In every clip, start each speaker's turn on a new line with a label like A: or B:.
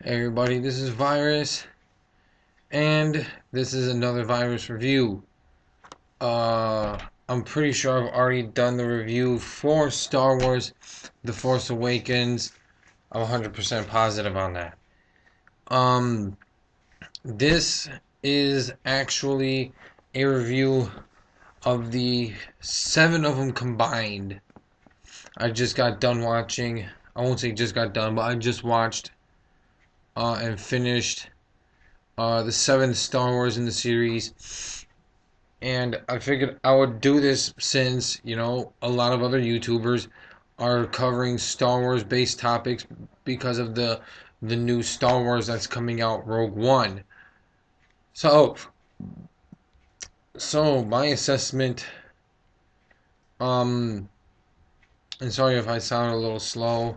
A: Hey everybody, this is Virus, and this is another Virus review. I'm pretty sure I've already done the review for Star Wars The Force Awakens. I'm 100% positive on that. Um, this is actually a review of the 7 of them combined. I just got done watching, I won't say just got done, but I just watched and finished the 7th Star Wars in the series. And I figured I would do this since, a lot of other YouTubers are covering Star Wars based topics because of the new Star Wars that's coming out, Rogue One. So, my assessment, um, and sorry if I sound a little slow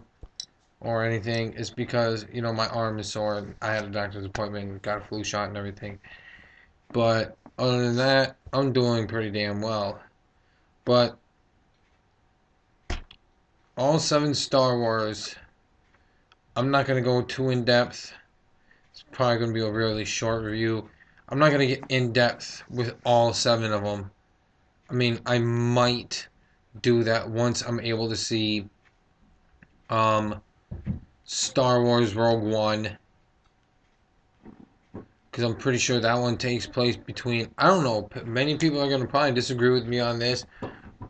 A: or anything, is because, my arm is sore and I had a doctor's appointment, got a flu shot and everything. But other than that, I'm doing pretty damn well. But all 7 Star Wars, I'm not going to go too in depth. It's probably going to be a really short review. I'm not going to get in depth with all 7 of them. I mean, I might do that once I'm able to see um, Star Wars Rogue One. Because I'm pretty sure that one takes place between, I don't know, many people are going to probably disagree with me on this.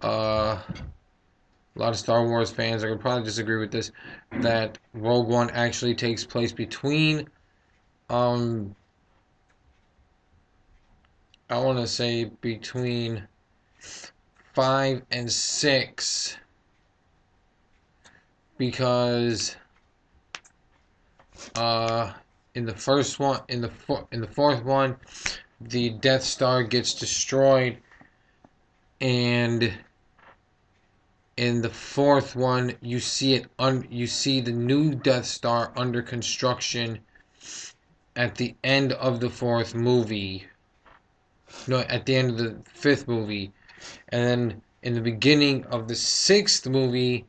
A: A lot of Star Wars fans are going to probably disagree with this, that Rogue One actually takes place between, I want to say between 5 and 6, because uh, in the first one, in the fourth one, the Death Star gets destroyed, and in the fourth one, you see you see the new Death Star under construction at the end of the fourth movie. No, at the end of the fifth movie, and then in the beginning of the sixth movie,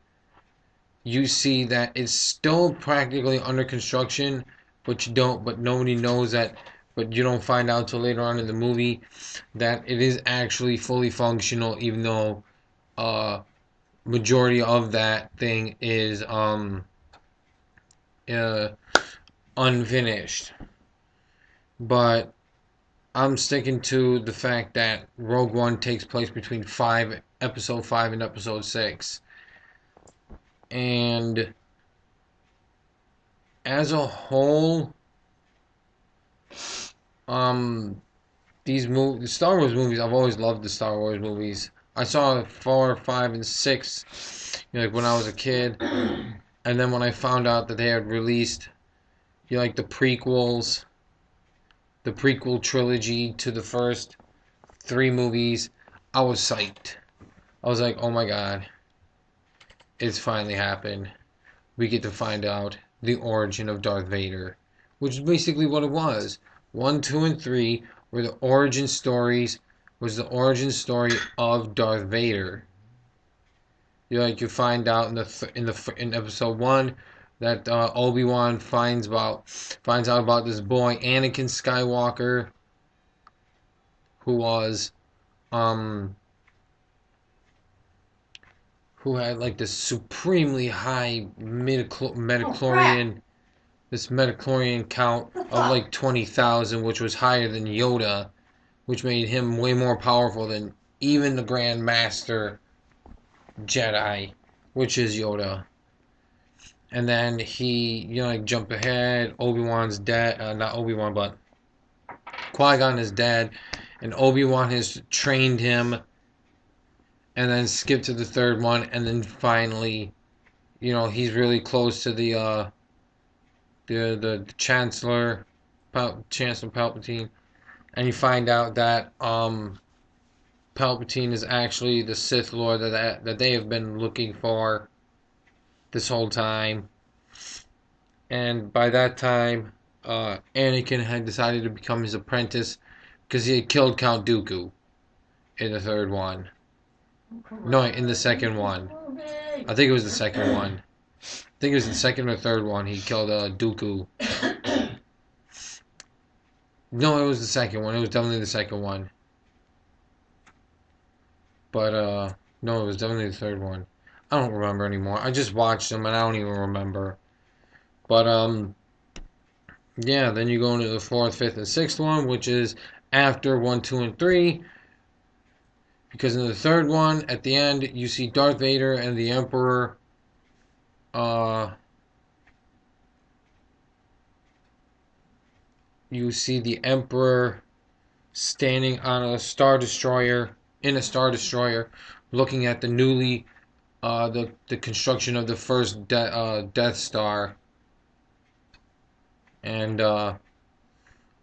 A: you see that it's still practically under construction, but nobody knows that, but you don't find out till later on in the movie that it is actually fully functional, even though majority of that thing is uh, unfinished. But I'm sticking to the fact that Rogue One takes place between episode 5 and episode 6. And as a whole, um, the Star Wars movies, I've always loved the Star Wars movies. I saw 4, 5, and 6, like when I was a kid, and then when I found out that they had released, like the prequel trilogy to the first 3 movies, I was psyched. I was like, oh my god, it's finally happened. We get to find out the origin of Darth Vader, which is basically what it was. 1, 2, and 3 were the origin stories. Was the origin story of Darth Vader. You find out in episode 1 that Obi-Wan finds out about this boy Anakin Skywalker, who was um who had like this supremely high metachlorian count of like 20,000, which was higher than Yoda, which made him way more powerful than even the Grand Master Jedi, which is Yoda. And then he, like jump ahead, Obi-Wan's dead, not Obi-Wan, but Qui-Gon is dead, and Obi-Wan has trained him, and then skip to the third one, and then finally, he's really close to the Chancellor, Chancellor Palpatine, and you find out that Palpatine is actually the Sith Lord that they have been looking for this whole time. And by that time, Anakin had decided to become his apprentice because he had killed Count Dooku in the third one. No, in the second one. I think it was the second one. I think it was the second or third one. He killed Dooku. No, it was the second one. It was definitely the second one. But no, it was definitely the third one. I don't remember anymore. I just watched them and I don't even remember. But yeah, then you go into the fourth, fifth, and sixth one, which is after 1, 2, and 3. Because in the third one, at the end, you see Darth Vader and the Emperor. Uh, you see the Emperor standing on a Star Destroyer, in a Star Destroyer, looking at the newly, the construction of the first Death Star. And, and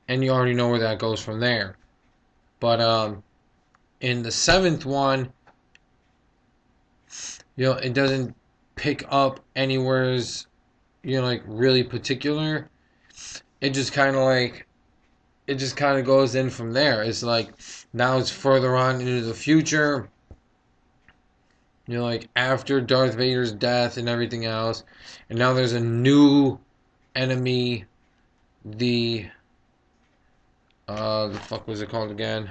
A: you already know where that goes from there. But, in the seventh one, it doesn't pick up anywhere's, like really particular. It just kind of like, it just kind of goes in from there. It's like, now it's further on into the future, like after Darth Vader's death and everything else. And now there's a new enemy, the, the fuck was it called again?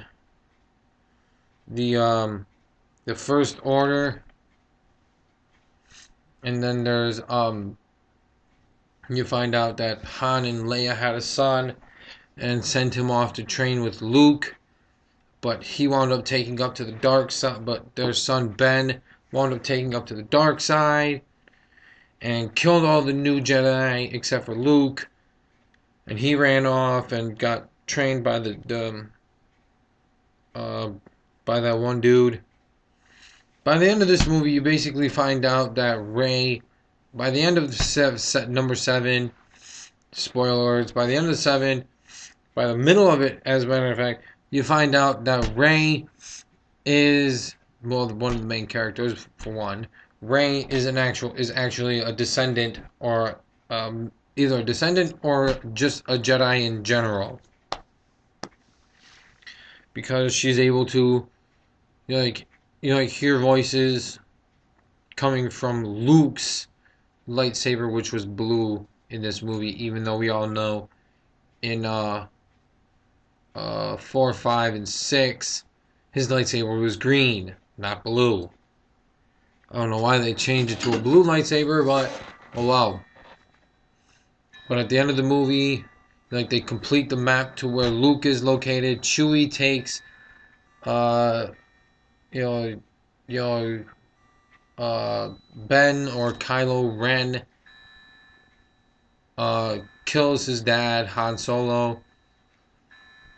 A: The First Order. And then there's, you find out that Han and Leia had a son and sent him off to train with Luke, but he wound up taking up to the dark side. But their son Ben wound up taking up to the dark side and killed all the new Jedi except for Luke, and he ran off and got trained by uh, by that one dude. By the end of this movie, you basically find out that Rey, by the end of number 7, spoiler alerts, by the end of 7, by the middle of it, as a matter of fact, you find out that Rey is, well, one of the main characters, for one. Rey is actually a descendant, or either a descendant or just a Jedi in general, because she's able to, hear voices coming from Luke's lightsaber, which was blue in this movie, even though we all know in 4, 5, and 6, his lightsaber was green, not blue. I don't know why they changed it to a blue lightsaber, but oh wow. But at the end of the movie, they complete the map to where Luke is located. Chewie takes, uh, you know, you know, Ben or Kylo Ren, kills his dad, Han Solo,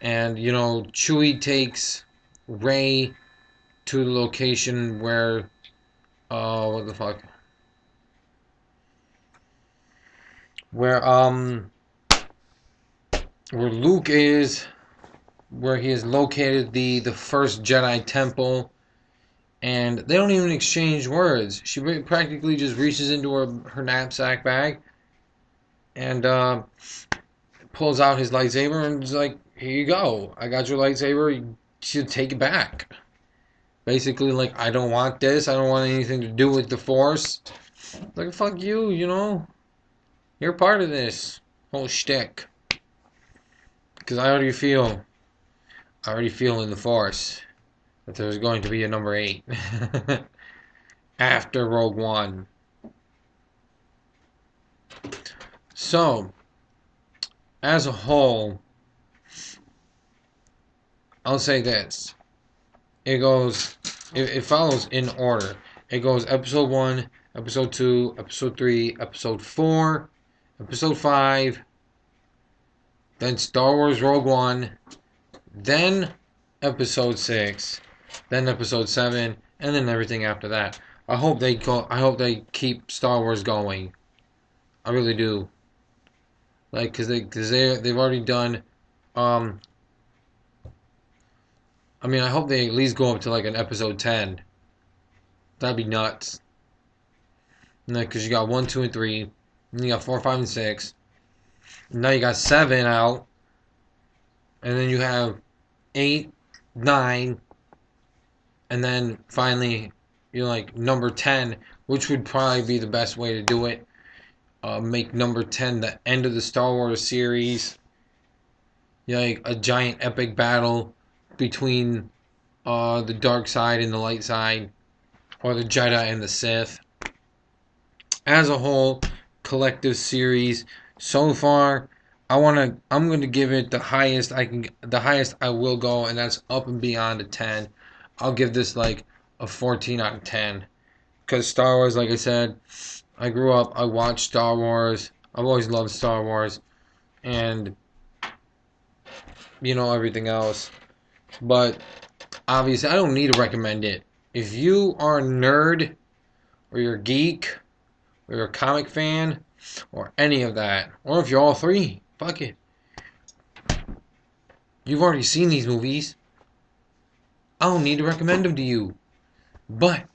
A: and Chewie takes Rey to the location where, what the fuck, where where Luke is, where he has located the first Jedi temple, and they don't even exchange words. She practically just reaches into her knapsack bag and pulls out his lightsaber and is like, "Here you go. I got your lightsaber. You should take it back." Basically, like, I don't want this. I don't want anything to do with the Force. Like, fuck you, You're part of this whole shtick. Because I already feel in the Force that there's going to be a number 8 after Rogue One. So, as a whole, I'll say this. It follows in order. It goes episode 1, episode 2, episode 3, episode 4, episode 5, then Star Wars Rogue One, then episode 6, then episode 7, and then everything after that. I hope they keep Star Wars going. I really do. Like, they've already done, I mean, I hope they at least go up to like an episode 10. That'd be nuts. Because you got 1, 2, and 3, and you got 4, 5, and 6. And now you got 7 out, and then you have 8, 9, and then finally, number 10, which would probably be the best way to do it. Make number 10 the end of the Star Wars series. like a giant epic battle between the dark side and the light side, or the Jedi and the Sith. As a whole, collective series so far, I'm gonna give it the highest I will go, and that's up and beyond a 10. I'll give this like a 14 out of 10. Because Star Wars, like I said, I grew up, I watched Star Wars. I've always loved Star Wars, and everything else. But obviously, I don't need to recommend it. If you are a nerd, or you're a geek, or you're a comic fan, or any of that, or if you're all three, fuck it. You've already seen these movies. I don't need to recommend them to you. But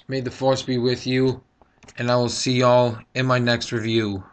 A: may the force be with you, and I will see y'all in my next review.